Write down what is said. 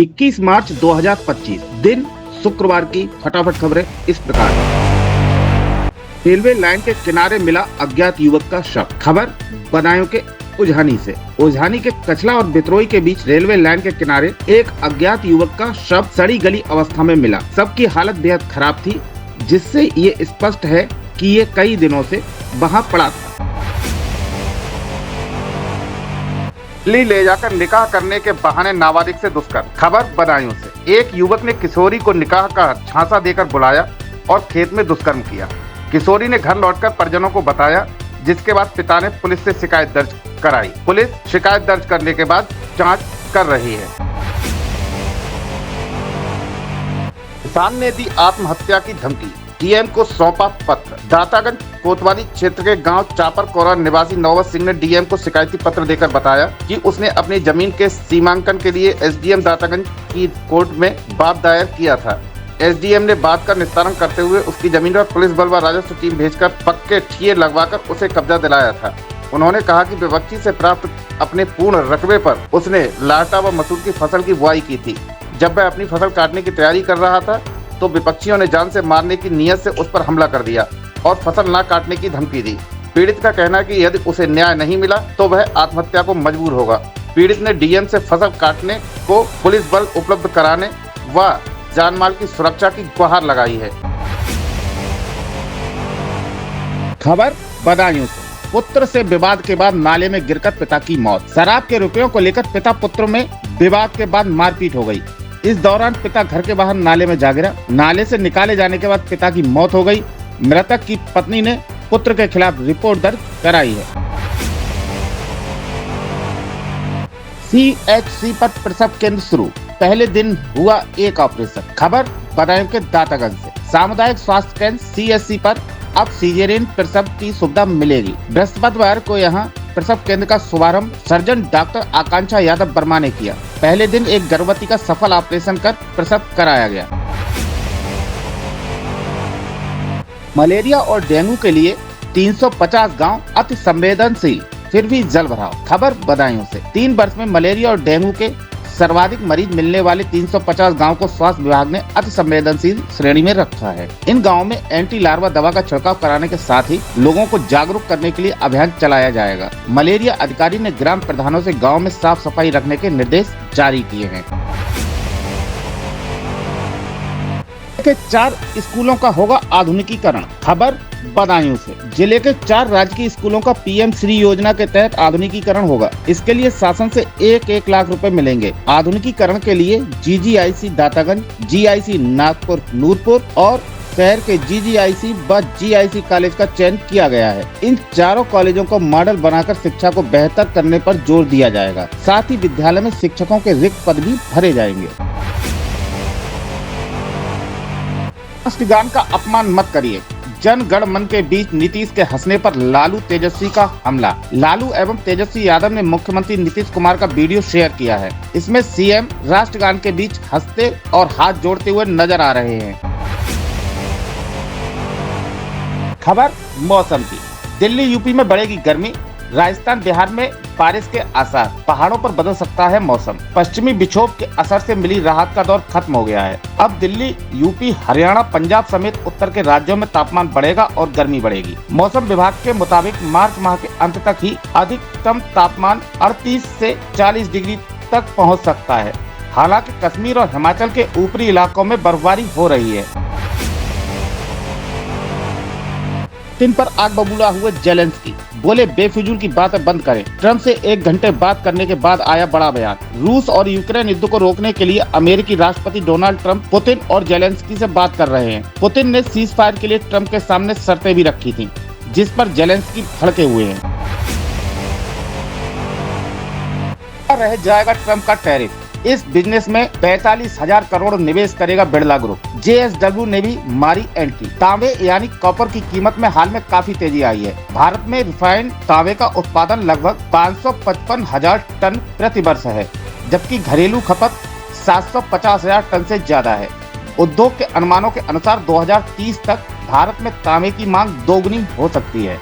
21 मार्च 2025 दिन शुक्रवार की फटाफट खबरें इस प्रकार है। रेलवे लाइन के किनारे मिला अज्ञात युवक का शव। खबर बदायूं के उझानी से। उझानी के कचला और बितरोई के बीच रेलवे लाइन के किनारे एक अज्ञात युवक का शव सड़ी गली अवस्था में मिला। शव की हालत बेहद खराब थी, जिससे ये स्पष्ट है कि ये कई दिनों से वहां पड़ा था। दिल्ली ले जाकर निकाह करने के बहाने नाबालिग से दुष्कर्म। खबर बदायूं से। एक युवक ने किशोरी को निकाह का झांसा देकर बुलाया और खेत में दुष्कर्म किया। किशोरी ने घर लौटकर परिजनों को बताया, जिसके बाद पिता ने पुलिस से शिकायत दर्ज कराई। पुलिस शिकायत दर्ज करने के बाद जांच कर रही है। किसान ने दी आत्महत्या की धमकी, डीएम को सौंपा पत्र। दातागंज कोतवाली क्षेत्र के गांव चापर कोरा निवासी नौबत सिंह ने डीएम को शिकायती पत्र देकर बताया कि उसने अपनी जमीन के सीमांकन के लिए एसडीएम दातागंज की कोर्ट में वाद दायर किया था। एसडीएम ने बात का निस्तारण करते हुए उसकी जमीन पर पुलिस बल व राजस्व टीम भेजकर पक्के ठिये लगवाकर उसे कब्जा दिलाया था। उन्होंने कहा कि विपक्षी से प्राप्त अपने पूर्ण रकबे पर उसने लाटा व मसूर की फसल की बुआई की थी। जब वह अपनी फसल काटने की तैयारी कर रहा था तो विपक्षियों ने जान से मारने की नीयत से उस पर हमला कर दिया और फसल न काटने की धमकी दी। पीड़ित का कहना है कि यदि उसे न्याय नहीं मिला तो वह आत्महत्या को मजबूर होगा। पीड़ित ने डीएम से फसल काटने को पुलिस बल उपलब्ध कराने व जानमाल की सुरक्षा की गुहार लगाई है। खबर बदायूं से। पुत्र से विवाद के बाद नाले में गिरकर पिता की मौत। शराब के रुपयों को लेकर पिता पुत्र में विवाद के बाद मारपीट हो गई। इस दौरान पिता घर के बाहर नाले में जा गिरा। नाले से निकाले जाने के बाद पिता की मौत हो गई। मृतक की पत्नी ने पुत्र के खिलाफ रिपोर्ट दर्ज कराई है। सीएचसी पर प्रसव केंद्र शुरू। पहले दिन हुआ एक ऑपरेशन। खबर बदायूं के दातागंज से। सामुदायिक स्वास्थ्य केंद्र सीएचसी पर अब सीजेरियन प्रसव की सुविधा मिलेगी। बृहस्पतिवार को यहां प्रसव केंद्र का शुभारंभ सर्जन डॉक्टर आकांक्षा यादव वर्मा ने किया। पहले दिन एक गर्भवती का सफल ऑपरेशन कर प्रसव कराया गया। मलेरिया और डेंगू के लिए 350 गांव अति संवेदनशील, फिर भी जल भराव। खबर बदायूं से। 3 वर्ष में मलेरिया और डेंगू के सर्वाधिक मरीज मिलने वाले 350 गांव को स्वास्थ्य विभाग ने अति संवेदनशील श्रेणी में रखा है। इन गांवों में एंटी लार्वा दवा का छिड़काव कराने के साथ ही लोगों को जागरूक करने के लिए अभियान चलाया जाएगा। मलेरिया अधिकारी ने ग्राम प्रधानों से गांव में साफ सफाई रखने के निर्देश जारी किए हैं। के 4 स्कूलों का होगा आधुनिकीकरण। खबर बदायूं से। जिले के 4 राजकीय स्कूलों का पीएम श्री योजना के तहत आधुनिकीकरण होगा। इसके लिए शासन से 1-1 लाख रुपए मिलेंगे। आधुनिकीकरण के लिए जीजीआईसी दातागंज, जीआईसी नागपुर नूरपुर और शहर के जीजीआईसी व जीआईसी कॉलेज का चयन किया गया है। इन चारों कॉलेजों को मॉडल बनाकर शिक्षा को बेहतर करने पर जोर दिया जाएगा। साथ ही विद्यालय में शिक्षकों के रिक्त पद भी भरे जाएंगे। राष्ट्रगान का अपमान मत करिए। जन गण मन के बीच नीतीश के हंसने पर लालू तेजस्वी का हमला। लालू एवं तेजस्वी यादव ने मुख्यमंत्री नीतीश कुमार का वीडियो शेयर किया है। इसमें सीएम राष्ट्रगान के बीच हंसते और हाथ जोड़ते हुए नजर आ रहे हैं। खबर मौसम की। दिल्ली यूपी में बढ़ेगी गर्मी। राजस्थान बिहार में बारिश के आसार। पहाड़ों पर बदल सकता है मौसम। पश्चिमी विक्षोभ के असर से मिली राहत का दौर खत्म हो गया है। अब दिल्ली, यूपी, हरियाणा, पंजाब समेत उत्तर के राज्यों में तापमान बढ़ेगा और गर्मी बढ़ेगी। मौसम विभाग के मुताबिक मार्च माह के अंत तक ही अधिकतम तापमान 38 से 40 डिग्री तक पहुंच सकता है। हालांकि कश्मीर और हिमाचल के ऊपरी इलाकों में बर्फबारी हो रही है। पुतिन पर आग बबूला हुए जेलेंस्की। बोले बेफिजूल की बातें बंद करें। ट्रंप से 1 घंटे बात करने के बाद आया बड़ा बयान। रूस और यूक्रेन युद्ध को रोकने के लिए अमेरिकी राष्ट्रपति डोनाल्ड ट्रंप पुतिन और जेलेंस्की से बात कर रहे हैं। पुतिन ने सीज फायर के लिए ट्रंप के सामने शर्तें भी रखी थीं, जिस पर जेलेंस्की भड़के हुए हैं। रह जाएगा ट्रंप का टैरिफ। इस बिजनेस में 45,000 करोड़ निवेश करेगा बिरला ग्रुप। जेएसडब्ल्यू ने भी मारी एंट्री। तांबे यानी कॉपर की कीमत में हाल में काफी तेजी आई है। भारत में रिफाइंड तांबे का उत्पादन लगभग 555,000 टन प्रति वर्ष है, जबकि घरेलू खपत 750,000 टन से ज्यादा है। उद्योग के अनुमानों के अनुसार 2030 तक भारत में तांबे की मांग दोगुनी हो सकती है।